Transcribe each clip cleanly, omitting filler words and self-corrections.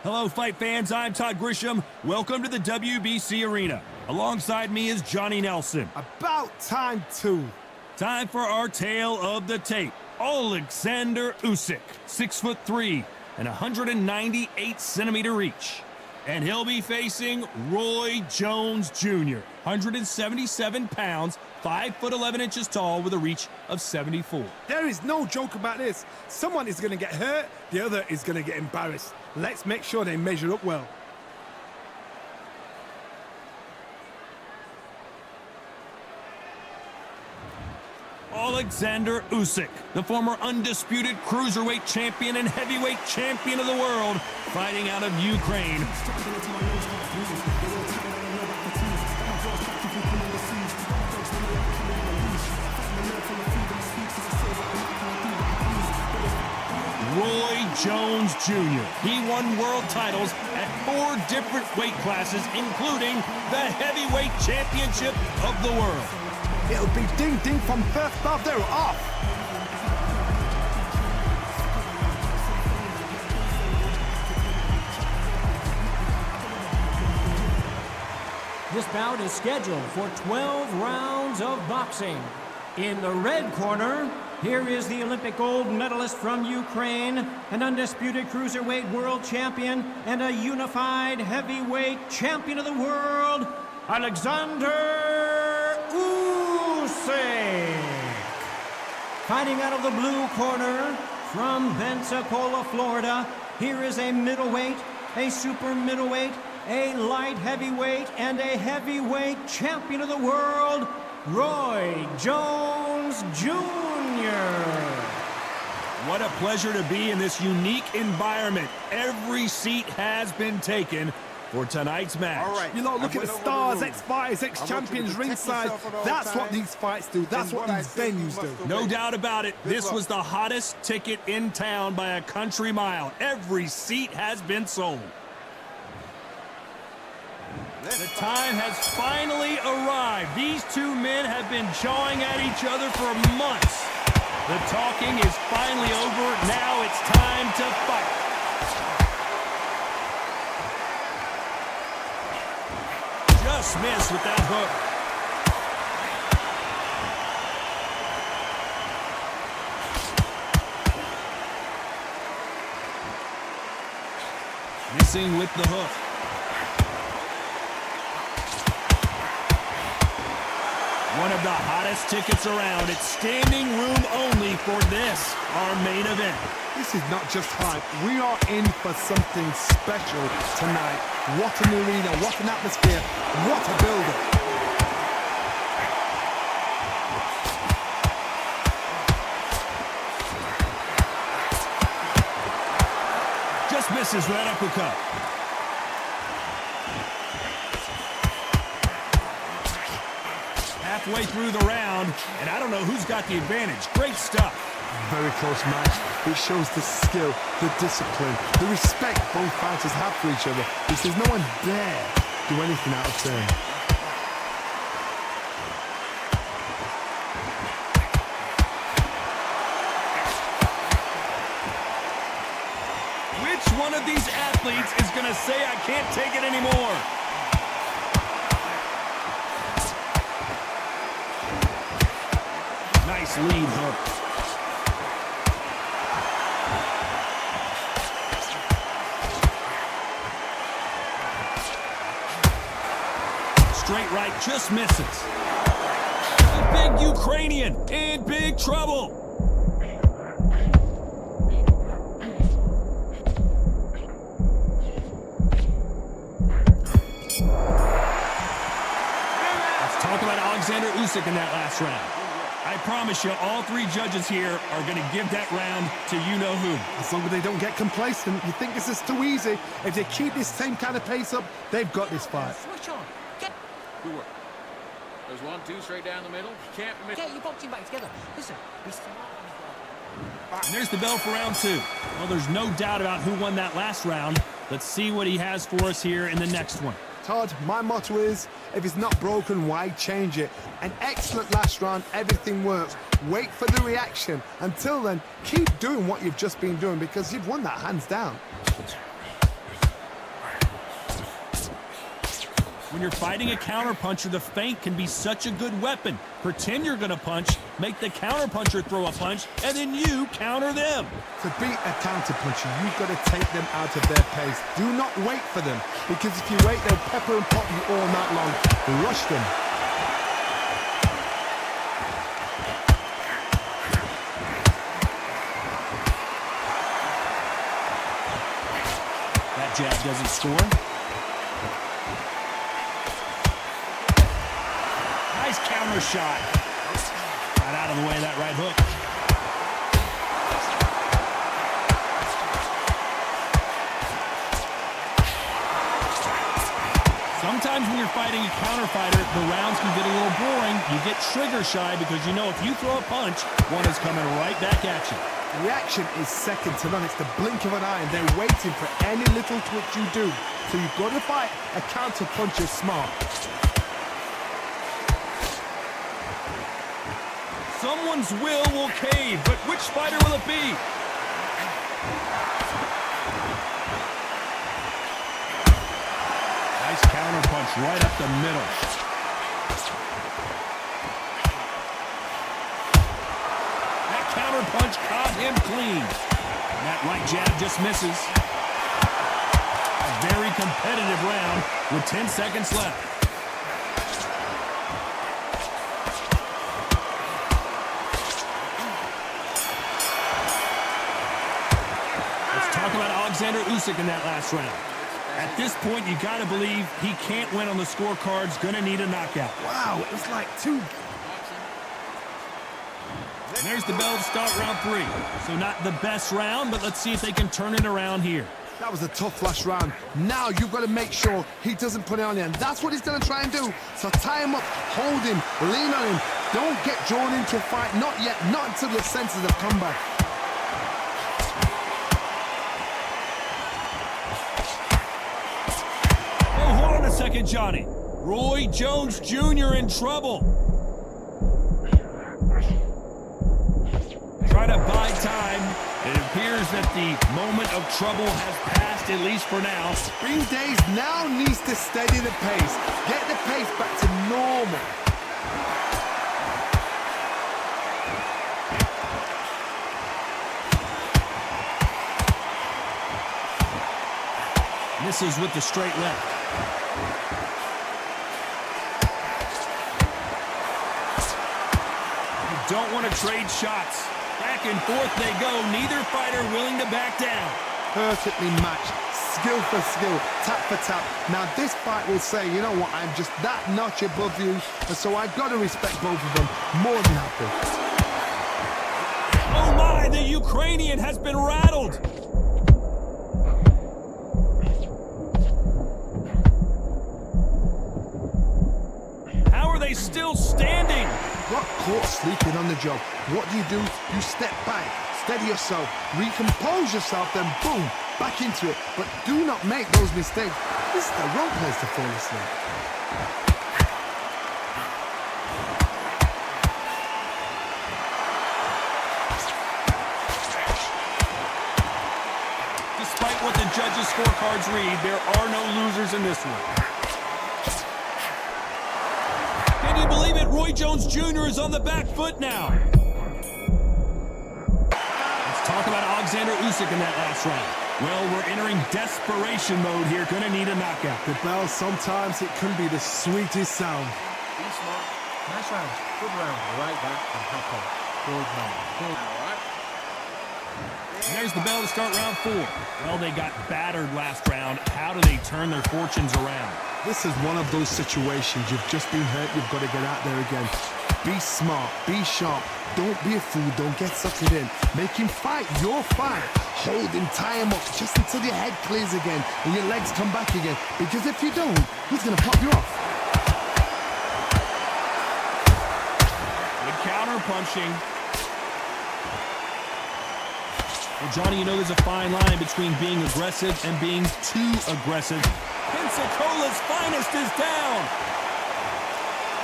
Hello, fight fans. I'm Todd Grisham. Welcome to the WBC Arena. Alongside me is Johnny Nelson. About time, too. Time for our tale of the tape. Oleksandr Usyk, 6'3" and 198-centimeter reach. And he'll be facing Roy Jones Jr., 177 pounds, 5'11" tall with a reach of 74. There is no joke about this. Someone is going to get hurt, the other is going to get embarrassed. Let's make sure they measure up well. Oleksandr Usyk, the former undisputed cruiserweight champion and heavyweight champion of the world, fighting out of Ukraine. Roy Jones Jr. He won world titles at 4 different weight classes, including the heavyweight championship of the world. It'll be ding-ding from first bell. They're off. This bout is scheduled for 12 rounds of boxing. In the red corner, here is the Olympic gold medalist from Ukraine, an undisputed cruiserweight world champion, and a unified heavyweight champion of the world, Oleksandr Usyk. Fighting out of the blue corner, from Pensacola, Florida, here is a middleweight, a super middleweight, a light heavyweight, and a heavyweight champion of the world, Roy Jones Jr. What a pleasure to be in this unique environment. Every seat has been taken for tonight's match. All right. You know, look at the stars, ex-fighters, ex-champions ringside. That's what these fights do. That's what these venues do. No doubt about it. This was the hottest ticket in town by a country mile. Every seat has been sold. The time has finally arrived. These two men have been jawing at each other for months. The talking is finally over. Now it's time to fight. Just missed with that hook. Missing with the hook. One of the hottest tickets around. It's standing room only for this, our main event. This is not just hype. We are in for something special tonight. What an arena, what an atmosphere, what a build-up. Just misses with that uppercut. Halfway through the round, and I don't know who's got the advantage. Great stuff. Very close match. It shows the skill, the discipline, the respect both fighters have for each other. Because no one dare do anything out of turn. Which one of these athletes is going to say, I can't take it anymore? Nice lead hook. Straight right just misses. The big Ukrainian in big trouble. Let's talk about Oleksandr Usyk in that last round. I promise you, all 3 judges here are going to give that round to you-know-who. As long as they don't get complacent, you think this is too easy. If they keep this same kind of pace up, they've got this fight. Switch on. Get. Good work. There's 1-2 straight down the middle. Can't miss. Get your boxing back together. Listen, be smart. And there's the bell for round 2. Well, there's no doubt about who won that last round. Let's see what he has for us here in the next one. Todd, my motto is, if it's not broken, why change it? An excellent last round, everything works. Wait for the reaction. Until then, keep doing what you've just been doing because you've won that hands down. When you're fighting a counterpuncher, the feint can be such a good weapon. Pretend you're gonna punch, make the counterpuncher throw a punch, and then you counter them. To beat a counterpuncher, you've got to take them out of their pace. Do not wait for them, because if you wait, they'll pepper and pop you all night long. Rush them. That jab doesn't score. Nice counter shot. Got out of the way of that right hook. Sometimes when you're fighting a counter fighter, the rounds can get a little boring. You get trigger shy because you know if you throw a punch, one is coming right back at you. Reaction is second to none. It's the blink of an eye, and they're waiting for any little twitch you do. So you've got to fight a counterpuncher smart. Someone's will cave, but which fighter will it be? Nice counter punch right up the middle. That counter punch caught him clean. And that right jab just misses. A very competitive round with 10 seconds left. Oleksandr Usyk in that last round. At this point, you got to believe he can't win on the scorecards. Going to need a knockout. Wow, it was like two. And there's the bell to start round 3. So not the best round, but let's see if they can turn it around here. That was a tough last round. Now you've got to make sure he doesn't put it on you, and that's what he's going to try and do. So tie him up, hold him, lean on him. Don't get drawn into a fight. Not yet, not until your senses have come back. Second, Johnny. Roy Jones Jr. in trouble. Try to buy time. It appears that the moment of trouble has passed, at least for now. Spring Days now needs to steady the pace. Get the pace back to normal. Misses with the straight left. Don't want to trade shots. Back and forth they go. Neither fighter willing to back down. Perfectly matched. Skill for skill. Tap for tap. Now this fight will say, you know what, I'm just that notch above you, and so I've got to respect both of them more than happy. Oh my, the Ukrainian has been rattled. How are they still standing? Got caught sleeping on the job. What do? You step back, steady yourself, recompose yourself, then boom, back into it. But do not make those mistakes. This is the wrong place to fall asleep. Despite what the judges' scorecards read, there are no losers in this one. Can you believe it? Roy Jones Jr. is on the back foot now. Let's talk about Oleksandr Usyk in that last round. Well, we're entering desperation mode here. Gonna need a knockout. The bell, sometimes it can be the sweetest sound. Be smart. Nice round. Good round. Right back and hop on. Good man. Good. All right. And there's the bell to start round 4. Well, they got battered last round. How do they turn their fortunes around? This is one of those situations. You've just been hurt. You've got to get out there again. Be smart. Be sharp. Don't be a fool. Don't get suckered in. Make him fight your fight. Hold him, tie him up just until your head clears again and your legs come back again. Because if you don't, he's going to pop you off. Good counter punching. Well, Johnny, you know there's a fine line between being aggressive and being too aggressive. Pensacola's finest is down.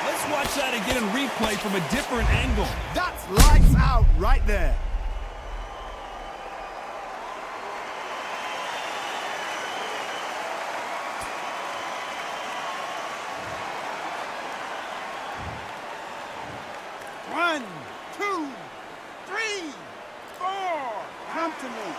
Let's watch that again in replay from a different angle. That's lights out right there. 1, 2, 3, 4. Come to me.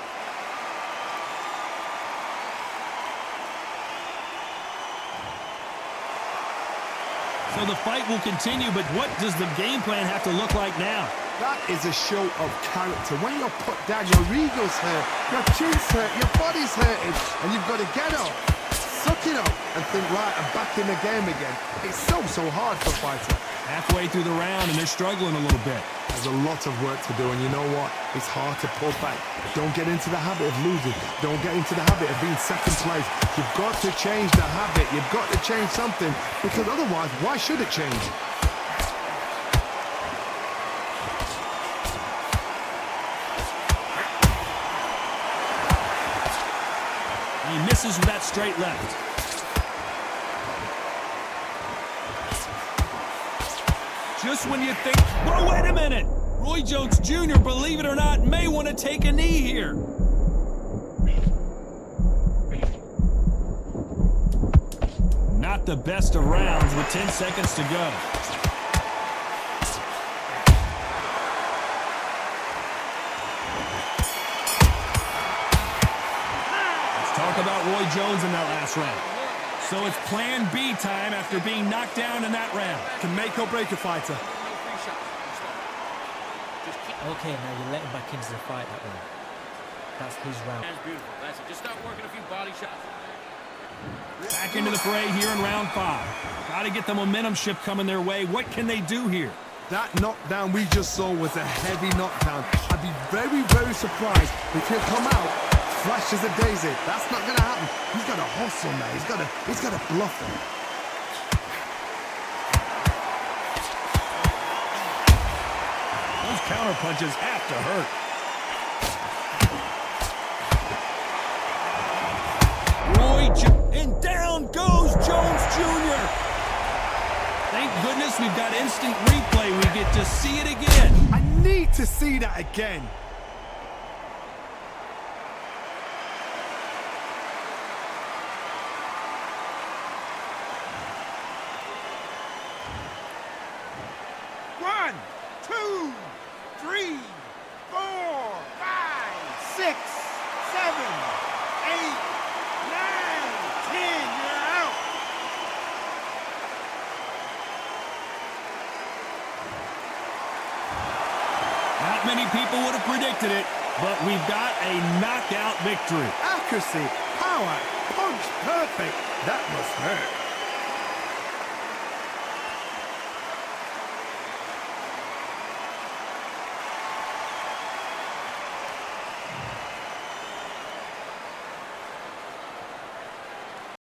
So the fight will continue, but what does the game plan have to look like now? That is a show of character. When you're put down, your ego's hurt, your chin's hurt, your body's hurting, and you've got to get up, suck it up, and think, right, I'm back in the game again. It's so hard for a fighter. Halfway through the round, and they're struggling a little bit. There's a lot of work to do, and you know what? It's hard to pull back. Don't get into the habit of losing. Don't get into the habit of being second place. You've got to change the habit. You've got to change something, because otherwise, why should it change? He misses with that straight left. Just when you think, whoa, wait a minute! Roy Jones Jr., believe it or not, may want to take a knee here. Not the best of rounds with 10 seconds to go. Let's talk about Roy Jones in that last round. So it's plan B time after being knocked down in that round. Can make or break a fighter. Okay, now you're letting back into the fight that way. That's his round. That's beautiful. That's it. Just start working a few body shots. Back into the fray here in round 5. Got to get the momentum shift coming their way. What can they do here? That knockdown we just saw was a heavy knockdown. I'd be very, very surprised if he'll come out flash as a daisy. That's not going to happen. He's got to hustle now. He's got to bluff him. Those counter punches have to hurt. And down goes Jones Jr. Thank goodness we've got instant replay. We get to see it again. I need to see that again. One, 2, 3, 4, 5, 6, 7, 8, 9, 10. You're out. Not many people would have predicted it, but we've got a knockout victory. Accuracy, power, punch, perfect. That must hurt.